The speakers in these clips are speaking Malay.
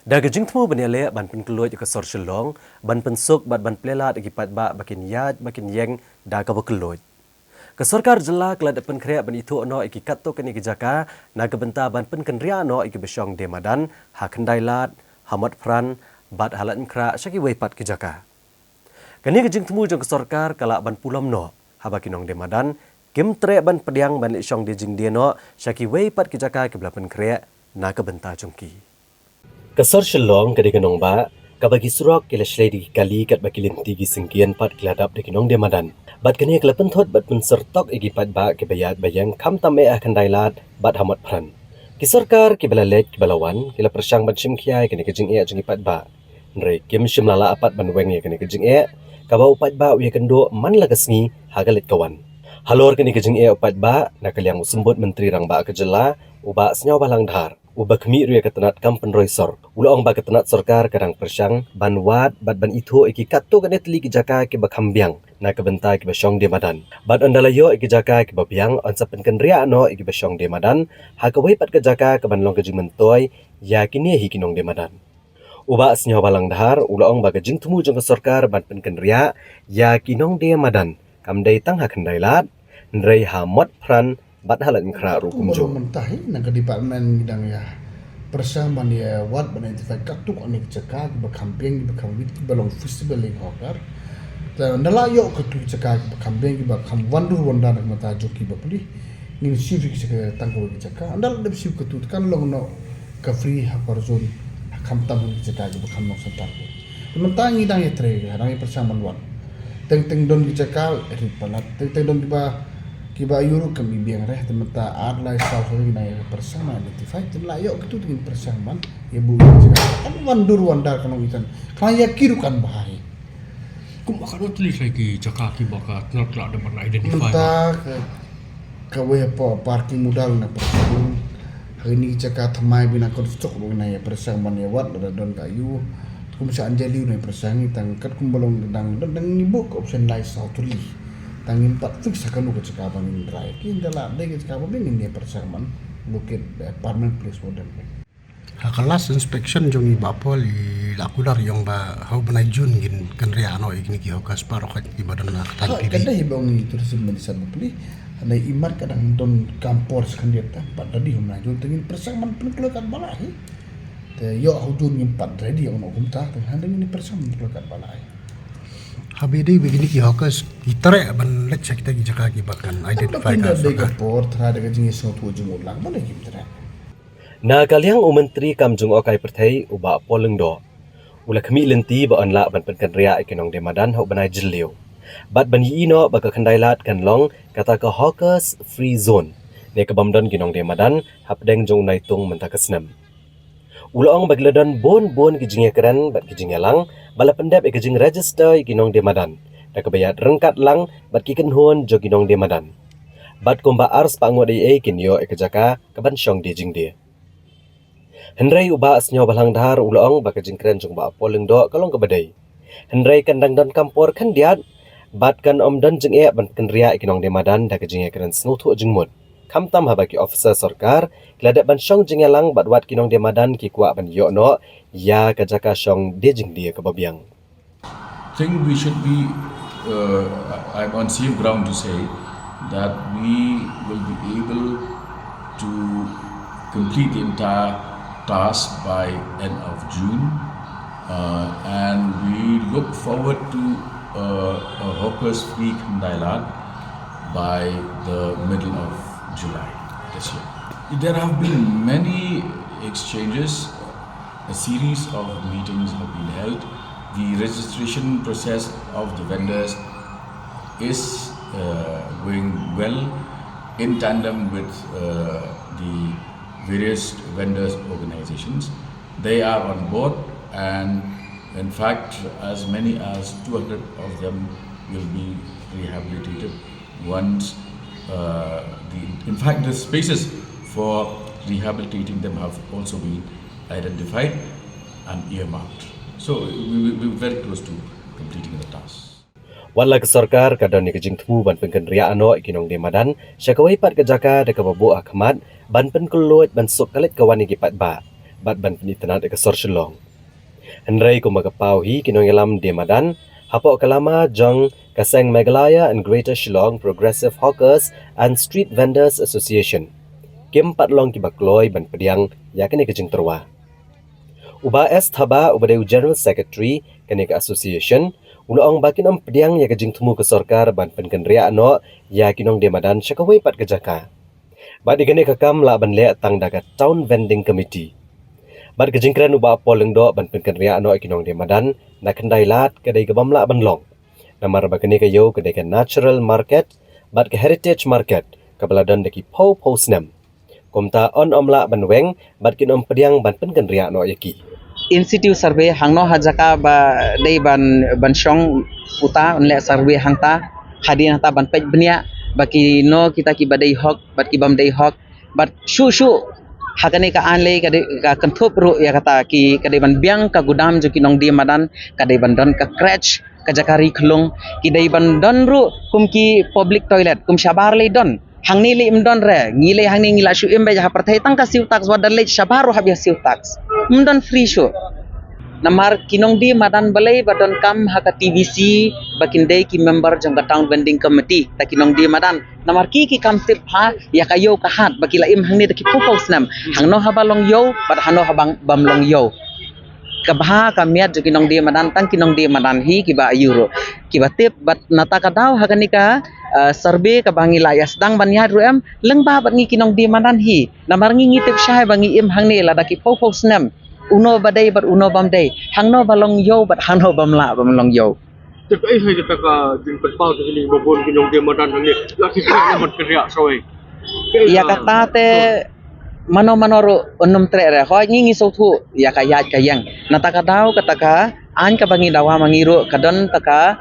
Dagajing temu benele ban pen keluar ke sor shelong ban pen sok ban plela igi pat ba bakin yaj bakin yeng da ka keluar. Ke sarkar jela kelad pen krea ban itu no igi katto keni ke jaka na ke benta ban pen kenria no igi besyong demadan ha kendai lat hamat pran bat halat mkra syaki weipat ke jaka. Kani gejing temu jong ke sarkar kala ban pulam no ha bakinong demadan kim tre ban pediang ban isyong de jing dia no syaki weipat ke jaka ke belapen krea na ke benta jongki. Kesor shelong kadi kenong ba, kabagi surok kila shledi kali kat bakilin tigi singkian pat keladap de kenong demadan. Bat kani kelapen thot bat pensertok igi pat ba ke bayat bayang kam tame akan dailat bat hamat pran. Kisorkar kibala lek kibalawan kila persyang bat simkiai kani kejing e jengi pat ba. Nre kim simlala apat ban weng kani kejing e, kabau pat ba uya kendo man lagasngi hagalit kawan. Halor kani kejing e pat ba nakaliang usembut menteri rang ba kejela uba senyaw balang dhar. Uba kami ruya ketenat kampen roisor. Ulang ba ketenat sarkar kadang persyang banwat bat ban itu iki katto kane teli ki jaka ki bakambiang na kebenta ki basyong demadan. Bat andalayo iki jaka ki babiang on sapen kenria no iki basyong demadan ha ka pat ke jaka ke banlong ke jimentoy ya kini hi kinong demadan. Uba senyaw balang dahar ulang ba kejing temu jong sarkar ban pen kenria ya kinong demadan kamdai tang ha kendai lat ndrei ha mot pran bat halat mkra ru kumjo mentahi nang ke department bidang ya persamaan ya wat identify katuk anik cekak bakamping bakambit balong festival ing hokar dan nalayo ketu cekak bakamping bakam wandur wanda nak mata joki bapuli ngin sivik cekak tangko cekak andal de siv ketu kan long no ka free hakor zone kam tamu cekak bakam no santar mentangi dang ya tre dang persamaan wan teng don cekak ripalat teng don kiba yuru kami biang reh temata adlai sau hari na persama identify layo ketu dengan persamaan ibu kan wandur wandar kanong ikan kaya kirukan bahaya kum akan tulis lagi cakaki bakat nak ada mana identify menta kawe po parking modal na persamaan hari ini cakap thamai bina konstok na ya persamaan ya wat don kayu kum sa anjali na persamaan tangkat kum balong dang ibu option lai sau tuli tangin pat fix akan uga cekapan in drive kinda la de cekapan bingin dia persamaan lukit apartment place model kelas inspection jong iba pol i lakular yang ba hau banai jun gin kenria no igni ki hokas parokat ibadan na tan pibi kada hibong itu resmi di sana beli ana imar kadang don kampor sekandia tempat tadi humna jun tengin persamaan penkelukan balai te yo hudun impat ready ono kumta handeng ini persamaan penkelukan balai habedi begini ki hokas itare ban lek kita ki jaka ki bakan identify ka ka de kapor terhadap jenis suatu jumlah lang mana gitu Na kaliang umentri kamjung okai pertai uba poleng do. Ula kami lenti ba onla ban penkan ria ikinong demadan hok banai jeliu. Bat ban ino baka kendailat kan long kata ke hawkers free zone. Ne kebamdan ginong demadan hapdeng jong naitung mentakasnem. Ulaong bagladan bon kijingnya keren bat kijingnya lang bala pendap ikijing register ikinong demadan. Da kebayat rengkat lang bat kiken hon jo ginong demadan. Bat komba ars pangot ai kinyo ikijaka keban syong dijing dia. Hendrai uba asnyo balang dahar ulaong baka jingkren jong ba poleng do kalong kebadai. Hendrai kandang dan kampor kan diat bat kan om dan jeng e ban kenria ikinong demadan da kejing keren snutu jengmut. Kam tam habaki officer sarkar kladak ban syong jengelang bat wat kinong demadan ki kwa ban yo no ya kajaka syong de jing dia kebabiang. Think we should be I'm on safe ground to say that we will be able to complete the entire task by end of June and we look forward to a hawkers free Kandailat by the middle of July this year. There have been many exchanges, a series of meetings have been held. The registration process of the vendors is going well in tandem with the various vendors organizations. They are on board and in fact as many as 200 of them will be rehabilitated once in fact the spaces for rehabilitating them have also been identified and earmarked. So we will be very close to completing the task. Wala ke sarkar kadang ni kejing temu ban pengken ria ano ikinong demadan syakawai pat ke jaka de ke babu akmat ban pen keluat ban sok kalit kawan ni pat ba bat ban penitenat ke Sorshilong. Henry kumagapau hi kinong yalam de madan, hapok kalama jong Kaseng Meghalaya and Greater Shillong Progressive Hawkers and Street Vendors Association. Kim patlong kibakloi ban pediang yakni kejing terwa. Uba S Thaba ubadeu General Secretary kani ke association, uloong bakin om pediang ya kejing temu ke sorkar ban penkenria ano ya kinong de madan syakawai pat kejaka. Bad digane kakam la ban le tang daga Town Vending Committee. Bad kejingkran uba poleng do ban penkenria ano kinong de madan na kendai lat kedai gebam la ban long. Namar bakani kayo kedai ke Natural Market, bad ke Heritage Market, kabaladan deki pau snem. Kumta on omla ban weng, bad kin om pediang ban penkenria ano yaki. Institute survey hangno hajaka ba dei ban shong uta onle survey hangta hadin hata ban pej benia baki no kita ki badai hok bat ki bam dei hok bat shu hakane ka anle ka kanthop ru ya kata ki kadai ban biang ka gudam jo ki nong di madan kadai ban don ka crutch ka jakari khlong ki dei ban don ru kum ki public toilet kum shabar le don hangni le imdon re ngile hangni ngila shu imbe ja parthai tang ka siu tax wadal le shabar ru habia siu tax mdon free show namar kinong di madan balai badon kam haka TVC bakindai ki member jangka Town Vending Committee ta kinong di madan namar ki kam tip ha ya kayo ka hat bakila im hangni ta ki pupos nam hangno habalong yo bad hano habang bamlong yo kabha kamiat jo kinong di madan tang kinong di madan hi ki ba euro ki ba tip bat nata ka daw hakani ka survey ka bangi layas dang banya ruem lengba bat ngi kinong di madan hi namar ngi ngitip syai bangi im hangni la da ki pupos nam uno badai bat uno bam dai hangno balong yo bat hangno bamla bamlong yo Tapi saya kata jin pau tu ni bobon kinong dia madan ni laki kena mat kerja soi. ya kata te mano ro onum tre re hoi ngi sotu ya ka yat ka yang nata ka dau kata ka an ka bangi dawa mangiru kadon taka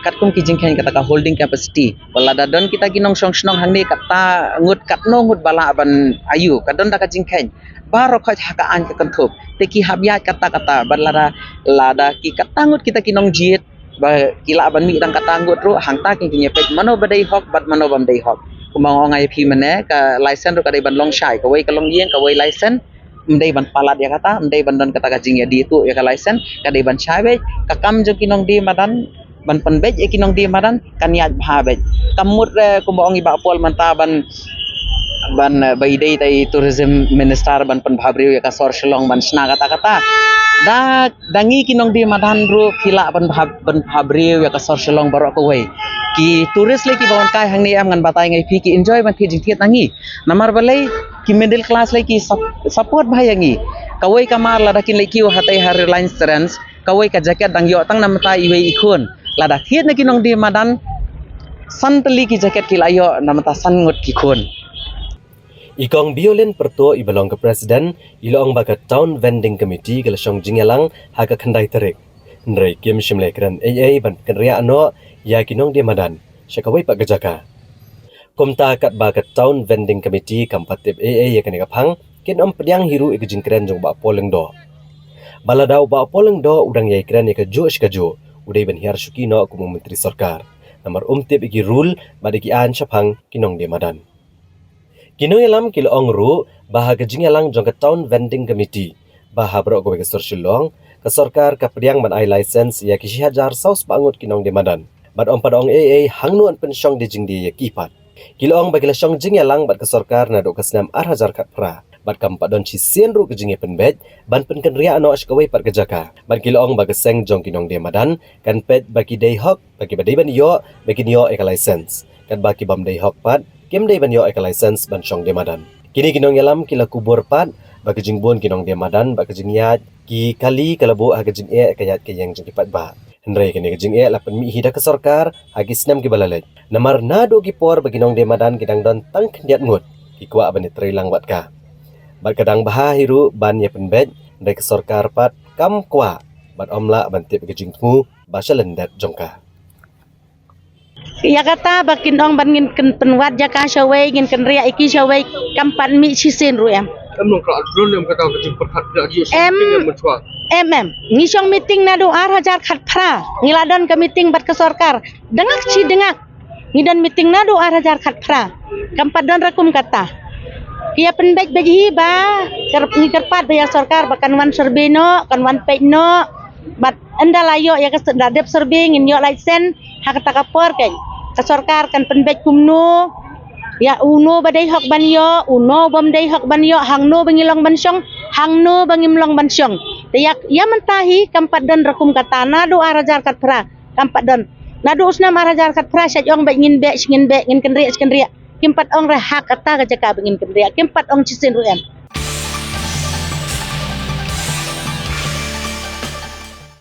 katkum ki jingkhen kata ka holding capacity wala dadon kita kinong song snong hangni kata ngut katno ngut bala ban ayu kadon taka jingkhen baro khoj haka an ka kanthop te ki habyat kata balara lada ki katangut kita kinong jit ba kila ban mi dang katangut ro hangta ki nyepet mano badai hok bat mano bam dai hok kumang ngai phi mane ka license ro ka dai ban long shai ka wei ka long yeng ka wei license mdei ban palat ya kata mdei ban don kata ka jing ya di tu ya ka license ka dai ban shai be ka kam jo kinong di madan ban penbej e kinong di madan kan yat bha be kamut re kumang iba pol manta ban bai dei tai tourism minister ban pen bhabriu ya ka Sorshilong ban sna kata da dangi kinong di madan ru khila ban bhabriu ya ka Sorshilong barok ko wei ki tourist le ki bawan kai hangni am ngan batai ngai phi ki enjoy ban thi jing thiet nangi namar balai ki middle class le ki support bhai yangi kawai kamar lada kin le ki hatai har reliance trends kawai ka jacket dang yo tang nam ta iwe ikhun lada thiet na kinong di madan santli ki jacket ki layo nam ta san ngut ki khun Ikong Biolin Perto ibalong ke Presiden, ilong baka Town Vending Committee ke lesong jingelang haka kendai terik. Nrai Kim Shimle keren AA ban kenria ano ya kinong di madan, syakawai pak gejaka. Kumta kat baka Town Vending Committee kampatip AA ya kene kapang, kin om pediang hiru ikejing keren jong bak poleng do. Baladau bak poleng do udang yai keren ya keju shkaju, udai ban hiar syuki no kumu menteri sorkar. Namar tip iki rule badiki an syapang kinong di madan. Kino yalam kilo ong ru bahaga jingalang jong ke Town Vending Committee baha brok ko ke Sorshilong ke sorkar ka pediang ban ai license ya ki hajar saus pangut kinong di madan bad om padong AA hangnuan pensyong di jing di ya kipat kilo ong bagi lesong jingalang bad ke sorkar na do ke senam hajar kat pra bad kampat don chi sien ru ke jinge penbet ban penken ria ano askawai pat kejaka bad kilo ong bagi seng jong kinong di madan kan pet bagi day hok bagi badai ban yo bagi nyo ek license kan bagi bam day hok pat Kim day ban yo ek license ban syong demadan. Kini kinong yalam kila kubur pat bagi jingbon kinong demadan bagi jingyat ki kali kalabu aga jing kayat kayang jing pat ba. Henry kini jing lapan mi hida ke sorkar agi senam ki balalet. Namar nado ki por bagi nong demadan kidang don tang kendiat ngut ki kwa ban trilang bat ka. Bat kadang baha hiru ban ya penbet dari ke sorkar pat kam kwa bat omla ban tip bagi jingmu ba lendat jongka. Ya kata bakin ong ban ngin ken penwat jaka syawai ngin ken ria iki syawai kampan mi sisin ru em Emang kalau dulu yang kata kecil perkat dak dia yang mencuat. Ngisong meeting na do 8,000 khat phra ngiladon ke meeting bat ke sorkar dengak ci dengak ngidon meeting na do 8,000 khat phra kampat don rakum kata Kia penbej beji ba kerpat ya sarkar bakan wan survey no kan wan page no bat anda layo ya ke dadep survey ngin yo license hak takapor kan ke sarkar kan penbej kumno ya uno badai hak ban yo uno bom dai hak ban yo hangno bangilong bansyong hangno bangimlong bansyong ya mentahi kampat dan rakum katana do arajar kat pra kampat dan nadu usna arajar kat pra syat ong bek ngin kenriak kimpat ong rehak kata ke cakap ingin kendria kimpat ong cisin ruem